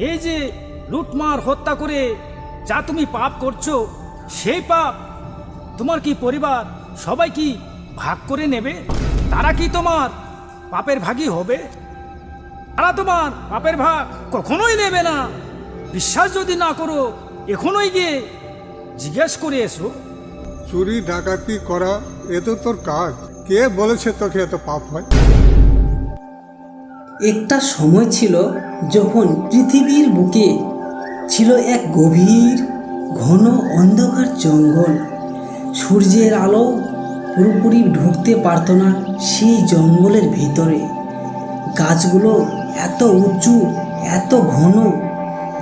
এই যে লুটমার হত্যা করে যা তুমি পাপ করছো, সেই পাপ তোমার কি পরিবার সবাই কি ভাগ করে নেবে? তারা কি তোমার পাপের ভাগী হবে? তারা তোমার পাপের ভাগ কখনোই নেবে না। বিশ্বাস যদি না করো, এখনই গিয়ে জিজ্ঞেস করে এসো। চুরি ডাকাতি করা এ তো তোর কাজ। কে বলেছে তোকে এত পাপ হয়? একটা সময় ছিল যখন পৃথিবীর বুকে ছিল এক গভীর ঘন অন্ধকার জঙ্গল। সূর্যের আলো পুরোপুরি ঢুকতে পারত না সেই জঙ্গলের ভিতরে। গাছগুলো এত উঁচু, এত ঘন,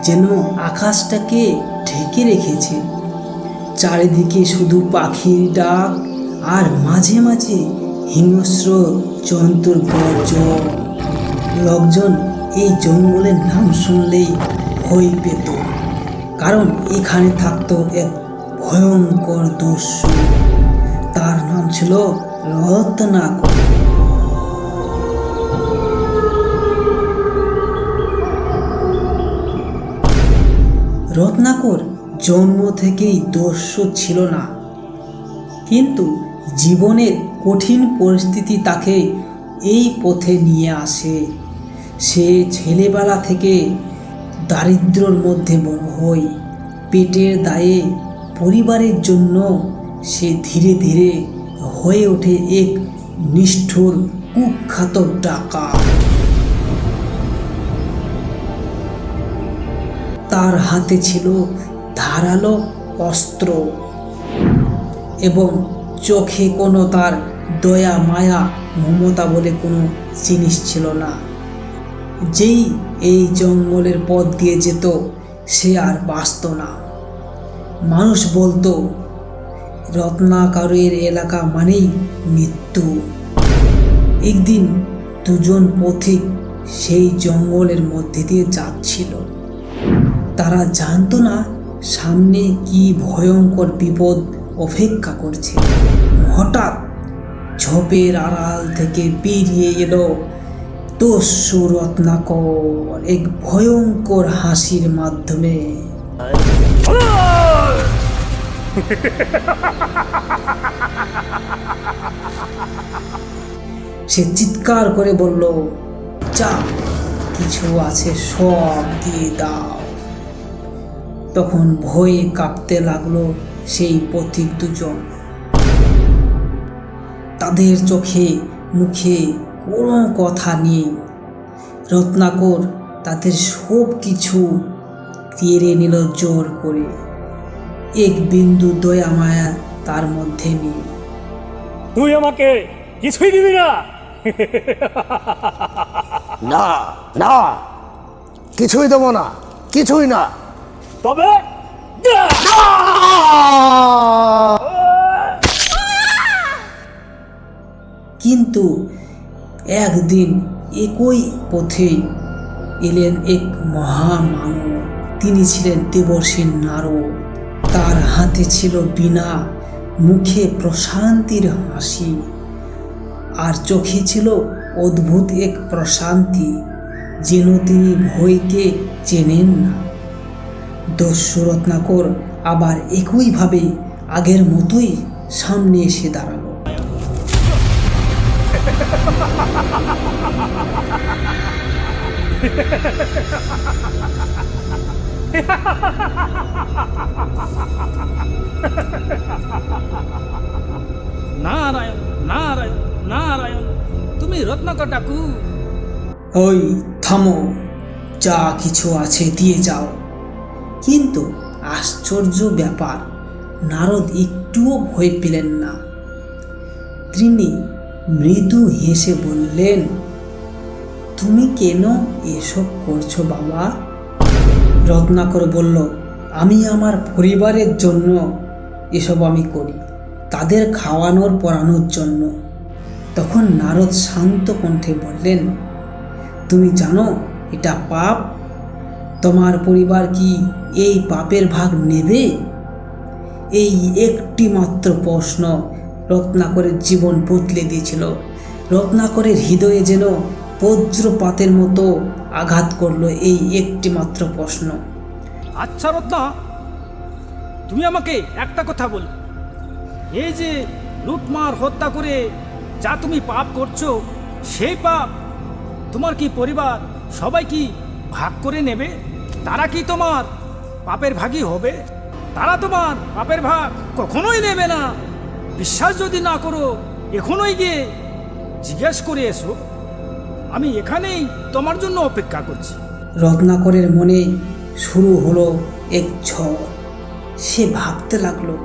যেন আকাশটাকে ঢেকে রেখেছে। চারিদিকে শুধু পাখির ডাক আর মাঝে মাঝে হিংস্র জন্তুর গর্জন। লোকজন এই জঙ্গলের নাম শুনলেই ভয় পেত, কারণ এখানে থাকতো এক ভয়ঙ্কর দস্যু। তার নাম ছিল রত্নাকর। রত্নাকর জন্ম থেকেই দস্যু ছিল না, কিন্তু জীবনের কঠিন পরিস্থিতি তাকে এই পথে নিয়ে আসে। সে ছেলেবেলা থেকে দারিদ্র্যের মধ্যে বড় হয়। পেটের দায়ে পরিবারের জন্য সে ধীরে ধীরে হয়ে ওঠে এক নিষ্ঠুর কুখ্যাত ডাকাত। তার হাতে ছিল ধারালো অস্ত্র এবং চোখে কোনো তার দয়া, মায়া, মমতা বলে কোনো জিনিস ছিল না। যেই এই জঙ্গলের পথ দিয়ে যেত, সে আর বাঁচত না। মানুষ বলতো রত্নাকরের এলাকা মানেই মৃত্যু। একদিন দুজন পথিক সেই জঙ্গলের মধ্যে দিয়ে যাচ্ছিল। তারা জানতো না সামনে কি ভয়ঙ্কর বিপদ অপেক্ষা করছে। হঠাৎ ঝোপের আড়াল থেকে বেরিয়ে এলো দস্যু রত্নাকর এক ভয়ঙ্কর হাসির মাধ্যমে। সে চিৎকার করে বলল, যা কিছু আছে সব দিয়ে দাও। তখন ভয়ে কাঁপতে লাগলো সেই পথিক দুজন। তাদের চোখে মুখে কোনো কথা নেই। রত্নাকর তাদের সব কিছু কেড়ে নিল জোর করে। এক বিন্দু দয়া মায়া তার মধ্যে নেই। তুই আমাকে কিছুই দিবি না? না না, কিছুই দেবো না, কিছুই না। তবে কিন্তু একদিন একই পথে এলেন এক মহামানব। তিনি ছিলেন দেবর্ষি নারদ। তার হাতে ছিল বীণা, মুখে প্রশান্তির হাসি, আর চোখে ছিল অদ্ভুত এক প্রশান্তি, যেন তিনি ভয়কে চেনেন না। দস্যু রত্নাকর আবার একইভাবে আগের মতোই সামনে এসে দাঁড়ালো। নারায়ণ নারায়ণ নারায়ণ, তুমি রত্নাকর ডাকু। ওই থামো, যা কিছু আছে দিয়ে যাও। কিন্তু আশ্চর্য ব্যাপার, নারদ একটুও ভয় পেলেন না। তিনি মৃদু হেসে বললেন, তুমি কেন এসব করছো বাবা? রত্নাকর বলল, আমি আমার পরিবারের জন্য এসব আমি করি, তাদের খাওয়ানোর পরানোর জন্য। তখন নারদ শান্ত কণ্ঠে বললেন, তুমি জানো এটা পাপ? তোমার পরিবার কি এই পাপের ভাগ নেবে? এই একটি মাত্র প্রশ্ন রত্নাকরের জীবন বদলে দিয়েছিল। রত্নাকরের হৃদয়ে যেন বজ্রপাতের মতো আঘাত করলো এই একটি মাত্র প্রশ্ন। আচ্ছা রত্না, তুমি আমাকে একটা কথা বলো, এই যে লুটমার হত্যা করে যা তুমি পাপ করছো, সেই পাপ তোমার কি পরিবার সবাই কি ভাগ করে নেবে? তারা কি তোমার পাপের ভাগী হবে? তারা তোমার পাপের ভাগ কখনোই নেবে না। বিশ্বাস যদি না করো, এখনই গিয়ে জিজ্ঞেস করে এসো। আমি এখানেই তোমার জন্য অপেক্ষা করছি। রত্নাকরের মনে শুরু হলো এক ঝড়। সে ভাবতে লাগলো,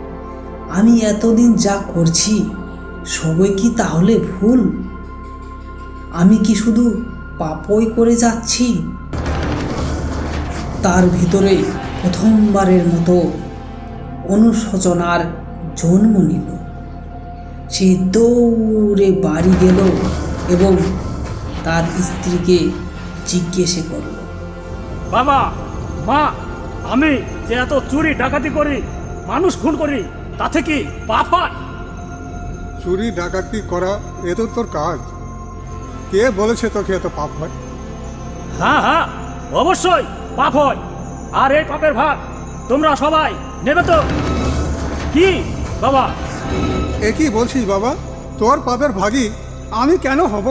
আমি এতদিন যা করছি সবই কি তাহলে ভুল? আমি কি শুধু পাপই করে যাচ্ছি? তার ভিতরে প্রথমবারের মতো অনুশোচনার জন্ম নিল। সে দৌড়ে বাড়ি গেল এবং তার স্ত্রীকে জিজ্ঞেস করল, বাবা, মা, আমি যে এত চুরি ডাকাতি করি, মানুষ খুন করি, তাতে কি পাপ হয়? চুরি ডাকাতি করা এ তো তোর কাজ। কে বলেছে তোকে এত পাপ হয়? হ্যাঁ হ্যাঁ, অবশ্যই পাপ হয়। আর এই পাপের ভাগ তোমরা সবাই নেবে তো? কি বাবা? এ কি বলছিস বাবা? তোর পাপের ভাগী আমি কেন হব?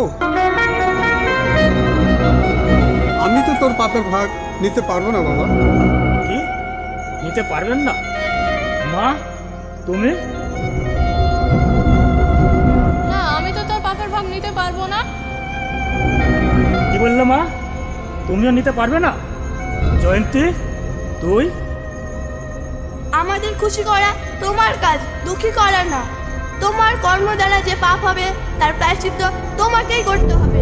আমি তো তোর পাপের ভাগ নিতে পারবো না বাবা। কি নিতে পারবেন না? মা, তুমি? না, আমি তো তোর পাপের ভাগ নিতে পারবো না। কি বললে মা? তুমিও নিতে পারবে না? জয়ন্তী, তুই? আমাদের খুশি করা তোমার কাজ, দুঃখী করা না। তোমার কর্ম দ্বারা যে পাপ হবে তার প্রায়শ্চিত্ত তোমাকেই করতে হবে।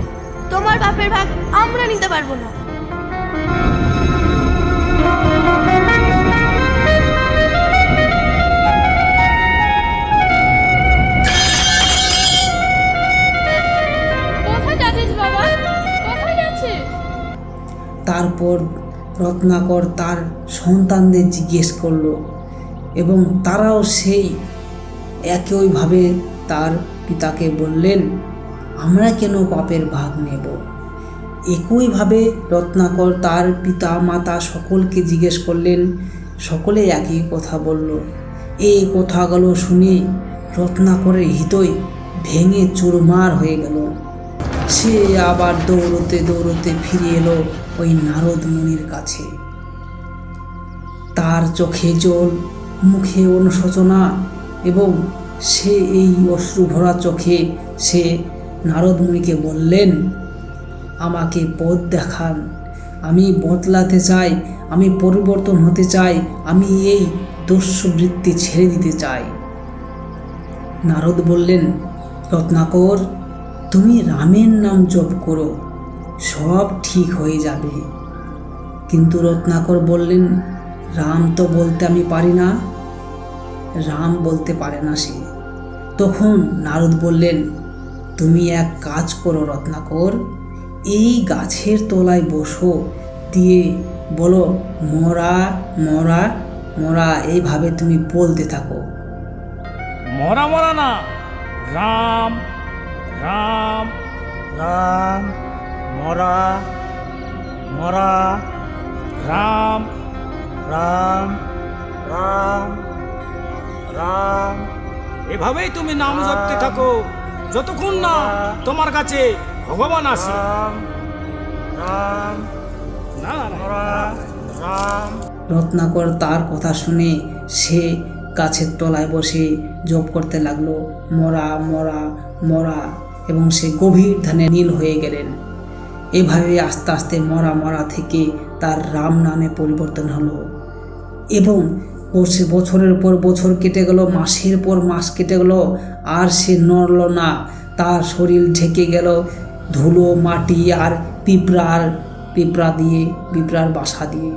তোমার পাপের ভাগ আমরা নিতে পারবো না। কোথায় যাচ্ছিস বাবা? কোথায় যাচ্ছিস? তারপর রত্নাকর তার সন্তানদের জিজ্ঞেস করলো এবং তারাও সেই একইভাবে তার পিতাকে বললেন, আমরা কেন পাপের ভাগ নেব? একইভাবে রত্নাকর তার পিতা মাতা সকলকে জিজ্ঞেস করলেন। সকলে একই কথা বলল। এই কথাগুলো শুনে রত্নাকরের হৃদয় ভেঙে চুরমার হয়ে গেল। সে আবার দৌড়তে দৌড়তে ফিরে এলো ওই নারদ মুনির কাছে। তার চোখে জল, মুখে অনুশোচনা, এবং সে এই অশ্রু ভরা চোখে সে নারদ মুনিকে বললেন, আমাকে পথ দেখান, আমি বদলাতে চাই, আমি পরিবর্তন হতে চাই, আমি এই দস্যুবৃত্তি ছেড়ে দিতে চাই। নারদ বললেন, রত্নাকর, তুমি রামের নাম জপ করো, সব ঠিক হয়ে যাবে। কিন্তু রত্নাকর বললেন, রাম তো বলতে আমি পারি না। রাম বলতে পারে না সে। তখন নারদ বললেন, তুমি এক কাজ করো রত্নাকর, এই গাছের তলায় বসো, দিয়ে বলো মরা মরা মরা, এইভাবে তুমি বলতে থাকো। মরা মরা না, রাম রাম রাম, মরা মরা, রাম রাম রাম রাম। এভাবেই তুমি নাম জপতে থাকো যতক্ষণ না তোমার কাছে ভগবান আসে। রাম রাম, না না, মরা রাম। রত্নাকর তার কথা শুনে সে গাছের তলায় বসে জপ করতে লাগলো, মরা মরা মরা, এবং সে গভীর ধ্যানে নীল হয়ে গেলেন। এভাবে আস্তে আস্তে মরা মরা থেকে তার রাম নামে পরিবর্তন হলো। এবং বছরের পর বছর কেটে গেল, মাসের পর মাস কেটে গেল, আর সে নড়ল না। তার শরীর ঢেকে গেল ধুলো, মাটি আর পিঁপড়ার বাসা দিয়ে।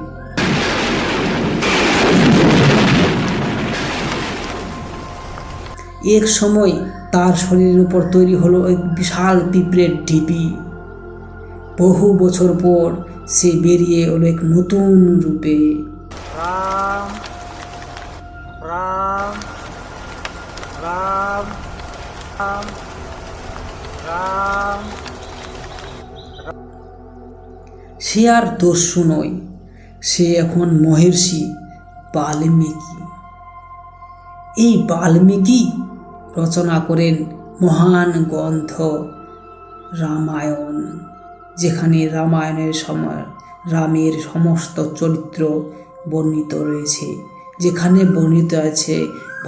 এক সময় তার শরীরের উপর তৈরি হলো এক বিশাল পিঁপড়ের ঢিপি। বহু বছর পর সে বেরিয়ে এলো এক নতুন রূপে। রাম রাম রাম রাম রাম সে আর দস্যু নয়, সে এখন মহর্ষি বাল্মীকি। এই বাল্মীকি রচনা করেন মহান গ্রন্থ রামায়ণ, যেখানে রামায়ণের সময় রামের সমস্ত চরিত্র বর্ণিত রয়েছে, যেখানে বর্ণিত আছে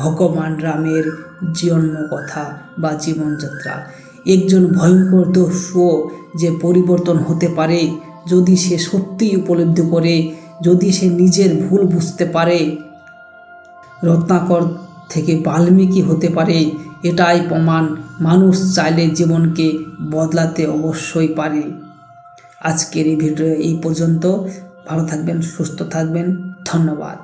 ভগবান রামের জন্ম কথা বা জীবনযাত্রা। একজন ভয়ঙ্কর দস্যু যে পরিবর্তন হতে পারে যদি সে সত্যি উপলব্ধি করে, যদি সে নিজের ভুল বুঝতে পারে। রত্নাকর থেকে বাল্মীকি হতে পারে, এটাই প্রমাণ মানুষ চাইলে জীবনকে বদলাতে অবশ্যই পারে। আজকের এই ভিডিও এই পর্যন্ত। ভালো থাকবেন, সুস্থ থাকবেন, ধন্যবাদ।